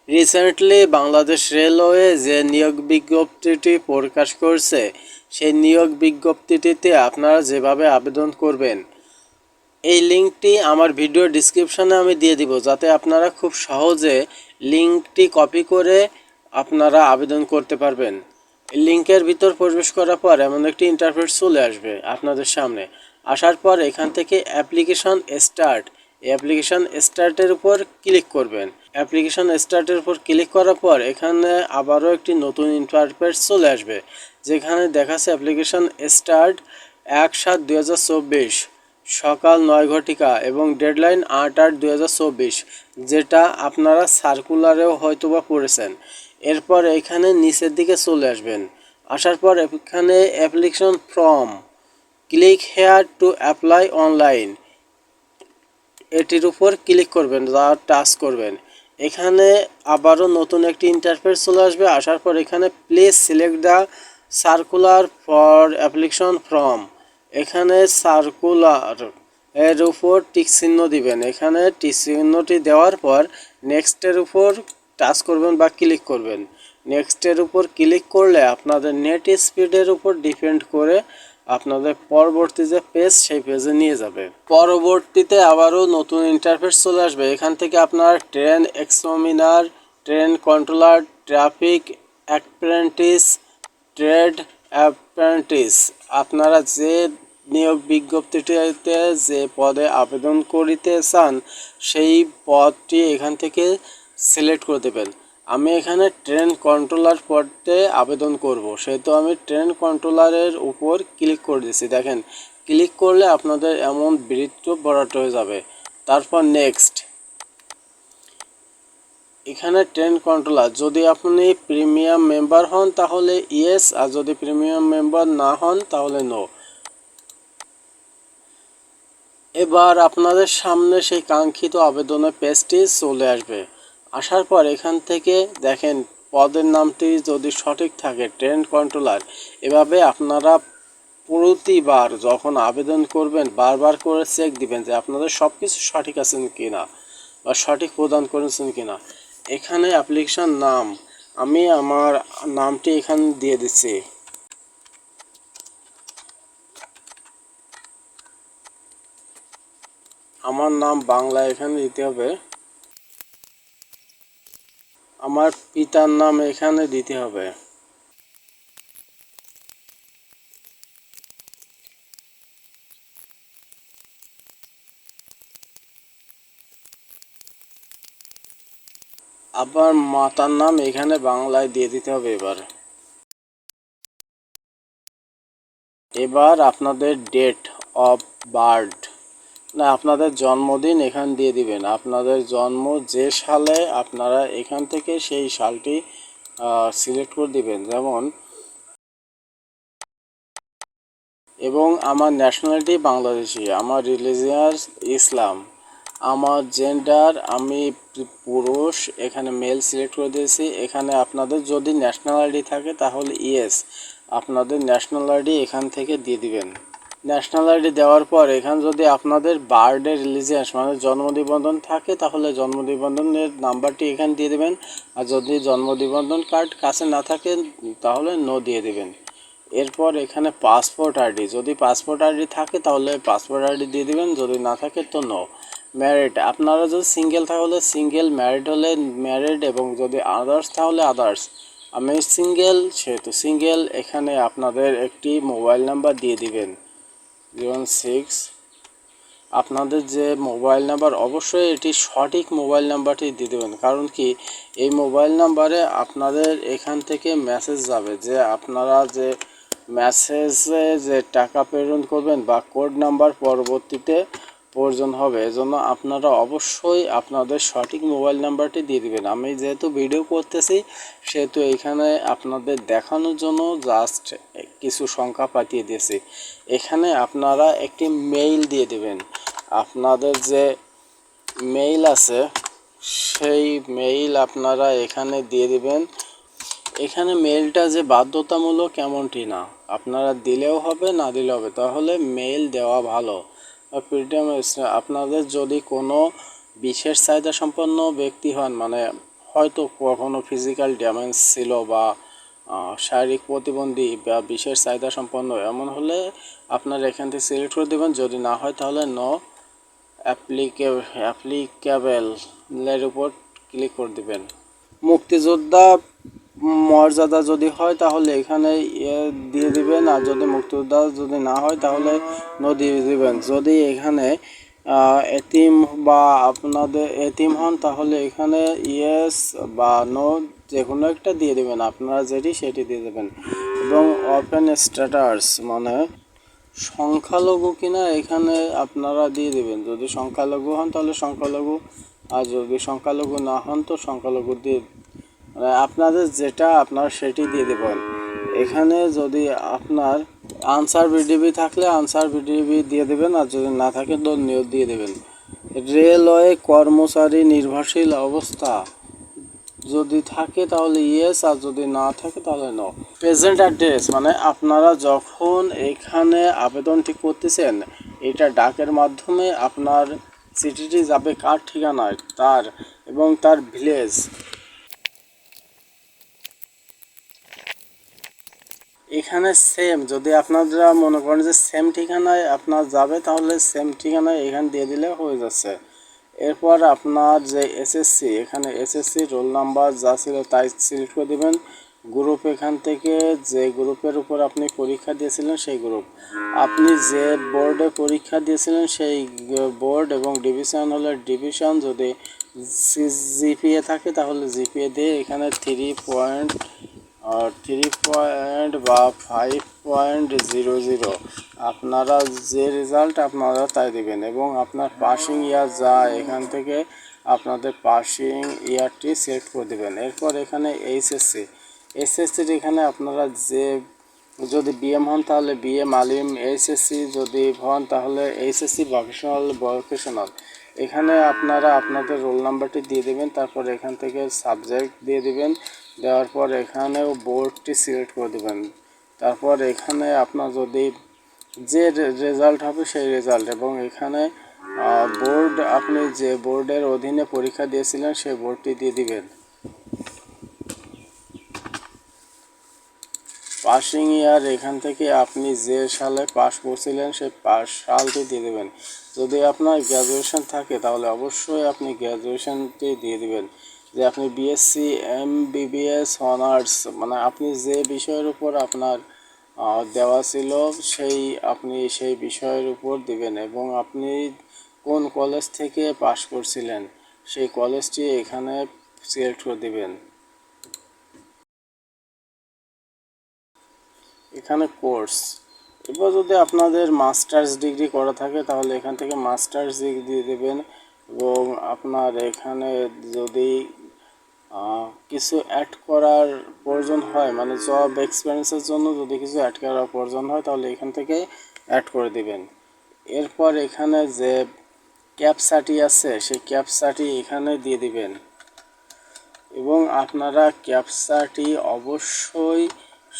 Recently Bangladesh railway যে নিয়োগ বিজ্ঞপ্তিটি প্রকাশ করছে, সেই নিয়োগ বিজ্ঞপ্তিটিতে আপনারা যেভাবে আবেদন করবেন, এই লিঙ্কটি আমার ভিডিও ডিসক্রিপশনে আমি দিয়ে দিব, যাতে আপনারা খুব সহজে লিঙ্কটি কপি করে আপনারা আবেদন করতে পারবেন। লিঙ্কের ভিতর প্রবেশ করার পর এমন একটি ইন্টারফেস চলে আসবে আপনাদের সামনে। আসার পর এখান থেকে অ্যাপ্লিকেশন স্টার্ট, অ্যাপ্লিকেশন স্টার্টের উপর ক্লিক করবেন। অ্যাপ্লিকেশন স্টার্টের উপর ক্লিক করার পর এখানে আবারও একটি নতুন ইন্টারফেস চলে আসবে, যেখানে দেখাচ্ছে অ্যাপ্লিকেশন স্টার্ট 1/7/2024 সকাল 9 ঘটিকা এবং ডেডলাইন 8/8/2024, যেটা আপনারা সার্কুলারেও হয়তোবা পড়েছেন। এরপর এখানে নিচের দিকে চলে আসবেন। আসার পর এখানে application form, click here to apply online, এটির উপর ক্লিক করবেন, যা টাচ করবেন। এখানে আবারও নতুন একটি ইন্টারফেস চলে আসবে। আসার পর এখানে please select the circular for application form, এখানে সার্কুলার এর উপর টিক চিহ্ন দিবেন। এখানে টিক চিহ্নটি দেওয়ার পর নেক্সটের উপর টাচ করবেন বা ক্লিক করবেন। নেক্সটের উপর ক্লিক করলে আপনাদের নেট স্পিডের উপর ডিপেন্ড করে আপনাদের পরবর্তী যে পেজ, সেই পেজে নিয়ে যাবে। পরবর্তীতে আবারও নতুন ইন্টারফেস চলে আসবে। এখান থেকে আপনার train examiner, train controller, traffic apprentice, trade apprentice, আপনারা যে নিয়োগ বিজ্ঞপ্তিটিতে যে পদে আবেদন করিতে চান, সেই পদটি এখান থেকে সিলেক্ট করে দেবেন। আমি এখানে ট্রেন কন্ট্রোলার পদে আবেদন করব, সেহেতু আমি ট্রেন কন্ট্রোলারের উপর ক্লিক করে দিচ্ছি। দেখেন, ক্লিক করলে আপনাদের এমন বৃত্ত ভরাট হয়ে যাবে। তারপর নেক্সট, এখানে ট্রেন কন্ট্রোলার, যদি আপনি প্রিমিয়াম মেম্বার হন তাহলে ইয়েস, আর যদি প্রিমিয়াম মেম্বার না হন তাহলে নো। এবার আপনাদের সামনে সেই কাঙ্ক্ষিত আবেদনের পেজটি চলে আসবে। আসার পর এখান থেকে দেখেন পদের নামটি যদি সঠিক থাকে, ট্রেন কন্ট্রোলার, এভাবে আপনারা প্রতিবার যখন আবেদন করবেন বারবার করে চেক দিবেন যে আপনাদের সব কিছু সঠিক আছেন কিনা বা সঠিক প্রদান করেছেন কিনা। এখানে অ্যাপ্লিকেশন নাম, আমি আমার নামটি এখানে দিয়ে দিচ্ছি। আমার নাম বাংলা এখানে দিতে হবে। আমার পিতার নাম এখানে দিতে হবে। আবার মাতার নাম এখানে বাংলায় দিয়ে দিতে হবে। এবার আপনাদের ডেট অফ বার্থ, না আপনাদের জন্মদিন এখান দিয়ে দিবেন। আপনাদের জন্ম যে সালে, আপনারা এখান থেকে সেই সালটি সিলেক্ট করে দিবেন। যেমন, এবং আমার ন্যাশনালিটি বাংলাদেশি, আমার রিলিজিয়াস ইসলাম, আমার জেন্ডার আমি পুরুষ, এখানে মেল সিলেক্ট করে দিয়েছি। এখানে আপনাদের যদি ন্যাশনাল আইডি থাকে তাহলে ইয়েস, আপনাদের ন্যাশনাল আইডি এখান থেকে দিয়ে দিবেন। ন্যাশনাল আইডি দেওয়ার পর এখানে যদি আপনাদের বার্থডে রিলিজিয়াস মানে জন্ম নিবন্ধন থাকে তাহলে জন্ম নিবন্ধনের নাম্বারটি এখানে দিয়ে দেবেন। আর যদি জন্ম নিবন্ধন কার্ড কাছে না থাকে তাহলে নো দিয়ে দেবেন। এরপর এখানে পাসপোর্ট আইডি, যদি পাসপোর্ট আইডি থাকে তাহলে পাসপোর্ট আইডি দিয়ে দেবেন, যদি না থাকে তো নো। ম্যারিড, আপনারা যদি সিঙ্গেল তাহলে সিঙ্গেল, ম্যারিড হলে ম্যারিড, এবং যদি আদার্স তাহলে আদার্স। আমি সিঙ্গেল, সেহেতু সিঙ্গেল। এখানে আপনাদের একটি মোবাইল নাম্বার দিয়ে দিবেন, 06। আপনাদের যে মোবাইল নাম্বার, অবশ্যই এটি সঠিক মোবাইল নাম্বারটি দিয়ে দেবেন। কারণ কি, এই মোবাইল নাম্বারে আপনাদের এখান থেকে মেসেজ যাবে যে আপনারা যে মেসেজে যে টাকা প্রেরণ করবেন বা কোড নাম্বার পরবর্তীতে প্রয়োজন হবে, এজন্য আপনারা অবশ্যই আপনাদের সঠিক মোবাইল নাম্বারটি দিয়ে দিবেন। আমি যেহেতু ভিডিও করতেছি সেহেতু এখানে আপনাদের দেখানোর জন্য জাস্ট কিছু সংখ্যা পাঠিয়ে দিয়েছি। এখানে আপনারা একটি মেইল দিয়ে দেবেন। আপনাদের যে মেইল আছে সেই মেইল আপনারা এখানে দিয়ে দিবেন। এখানে মেইলটা যে বাধ্যতামূলক এমনটি না, আপনারা দিলেও হবে না দিলেও হবে, তাহলে মেইল দেওয়া ভালো। আপনাদের যদি কোনো বিশেষ চাহিদা সম্পন্ন ব্যক্তি হন, মানে হয়তো কখনো ফিজিক্যাল ড্যামেজ ছিল বা শারীরিক প্রতিবন্ধী বা বিশেষ চাহিদা সম্পন্ন, এমন হলে আপনার এখান থেকে সিলেক্ট করে দেবেন। যদি না হয় তাহলে নো অ্যাপ্লিকেবলের উপর ক্লিক করে দেবেন। মুক্তিযোদ্ধা মর্যাদা যদি হয় তাহলে এখানে দিয়ে দিবেন, আর যদি মুক্তিযোদ্ধা যদি না হয় তাহলে নো দিয়ে দিবেন। যদি এখানে এতিম বা আপনাদের এতিম হন তাহলে এখানে ইয়েস বা নো যে কোনো একটা দিয়ে দেবেন, আপনারা সেটি দিয়ে দেবেন। এবং ওপেন স্ট্যাটাস মানে সংখ্যালঘু কিনা এখানে আপনারা দিয়ে দেবেন। যদি সংখ্যালঘু হন তাহলে সংখ্যালঘু, আর যদি সংখ্যালঘু না হন তো সংখ্যালঘু দিয়ে, মানে আপনাদের যেটা আপনার সেটি দিয়ে দেবেন। এখানে যদি আপনার আনসার বিডিবি থাকলে আনসার বিডিবি দিয়ে দেবেন, আর যদি না থাকে তো নিয়োগ দিয়ে দেবেন। রেলওয়ে কর্মচারী নির্ভরশীল অবস্থা যদি থাকে তাহলে ইয়েস, আর যদি না থাকে তাহলে নো। প্রেজেন্ট অ্যাড্রেস মানে আপনারা যখন এখানে আবেদনটি করতেছেন, এটা ডাকের মাধ্যমে আপনার চিঠিটি যাবে কার ঠিকানায়, তার এবং তার ভিলেজ। এখানে সেম, যদি আপনারা মনে করেন যে সেম ঠিকানায় আপনার যাবে তাহলে সেম ঠিকানায় এখানে দিয়ে দিলে হয়ে যাচ্ছে। এরপর আপনার যে এসএসসি, এখানে এসএসসি রোল নাম্বার যা ছিল তাই সিলেক্ট করে দেবেন। গ্রুপ এখান থেকে যে গ্রুপের উপর আপনি পরীক্ষা দিয়েছিলেন সেই গ্রুপ, আপনি যে বোর্ডে পরীক্ষা দিয়েছিলেন সেই বোর্ড, এবং ডিভিশন হলে ডিভিশন, যদি জিপিএ থাকে তাহলে জিপিএ দিয়ে এখানে 3 পয়েন্ট বা 5.00 আপনারা যে রেজাল্ট আপনারা তাই দেবেন। এবং আপনার পাসিং ইয়ার যা এখান থেকে আপনাদের পাসিং ইয়ারটি সিলেক্ট করে দেবেন। এরপর এখানে এসএসসির এখানে আপনারা যে যদি বিএম হন তাহলে বিএম আলিম, এইচএসসি যদি হন তাহলে এইচএসসি ভোকেশনাল। এখানে আপনারা আপনাদের রোল নাম্বারটি দিয়ে দেবেন, তারপর এখান থেকে সাবজেক্ট দিয়ে দেবেন, দেওয়ার পর এখানেও বোর্ডটি সিলেক্ট করে দেবেন। তারপর এখানে আপনার যদি যে রেজাল্ট হবে সেই রেজাল্ট, এবং এখানে বোর্ড আপনি যে বোর্ডের অধীনে পরীক্ষা দিয়েছিলেন সেই বোর্ডটি দিয়ে দিবেন। পাসিং ইয়ার এখান থেকে আপনি যে সালে পাস করছিলেন সেই পাস সালটি দিয়ে দেবেন। যদি আপনার গ্র্যাজুয়েশন থাকে তাহলে অবশ্যই আপনি গ্র্যাজুয়েশনটি দিয়ে দিবেন, যে আপনি বিএসসি এমবিবিএস অনার্স মানে আপনি যে বিষয়ের উপর আপনার দেওয়া ছিল আপনি সেই বিষয়ের উপর দিবেন, এবং আপনি কোন কলেজ থেকে পাস করছিলেন সেই কলেজটি এখানে সিলেক্ট করে দিবেন। এখানে কোর্স, এবার যদি আপনাদের মাস্টার্স ডিগ্রি করা থাকে তাহলে এখান থেকে মাস্টার্স ডিগ্রি দিয়ে দেবেন। এবং আপনার এখানে যদি কিছু অ্যাড করার প্রয়োজন হয়, মানে জব এক্সপিরিয়েন্সের জন্য যদি কিছু অ্যাড করার প্রয়োজন হয় তাহলে এখান থেকে অ্যাড করে দিবেন। এরপর এখানে যে ক্যাপচাটি আছে সেই ক্যাপচাটি এখানে দিয়ে দিবেন, এবং আপনারা ক্যাপচাটি অবশ্যই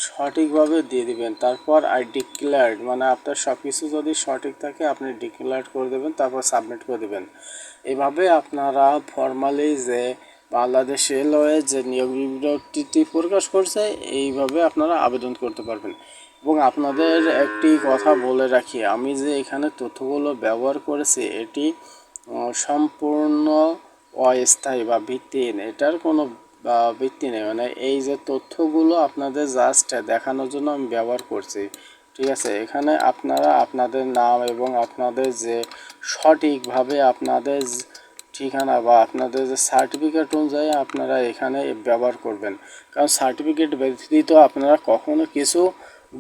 সঠিকভাবে দিয়ে দিবেন। তারপর আই ডিক্লেয়ার্ড মানে আপনার সব কিছু যদি সঠিক থাকে আপনি ডিক্লেয়ার করে দেবেন, তারপর সাবমিট করে দেবেন। এভাবে আপনারা ফর্মালি যে বাংলাদেশ রেলওয়ে যে নিয়োগ বিজ্ঞপ্তিটি প্রকাশ করছে এইভাবে আপনারা আবেদন করতে পারবেন। এবং আপনাদের একটি কথা বলে রাখি, আমি যে এখানে তথ্যগুলো ব্যবহার করেছি এটি সম্পূর্ণ অস্থায়ী বা ভিত্তিহীন, এটার কোনো ভিত্তি নেই। মানে এই যে তথ্যগুলো আপনাদের জাস্ট দেখানোর জন্য আমি ব্যবহার করছি, ঠিক আছে। এখানে আপনারা আপনাদের নাম এবং আপনাদের যে সঠিকভাবে আপনাদের ঠিকানা বা আপনাদের যে সার্টিফিকেট অনুযায়ী আপনারা এখানে ব্যবহার করবেন, কারণ সার্টিফিকেট ব্যতীত আপনারা কখনো কিছু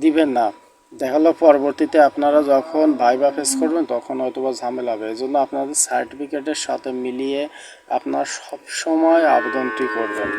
দিবেন না। দেখা হলো পরবর্তীতে আপনারা যখন ভাইবা ফেস করবেন তখন হয়তো বা ঝামেলা হবে, এই জন্য আপনাদের সার্টিফিকেটের সাথে মিলিয়ে আপনার সব সময় আবেদনটি করবেন।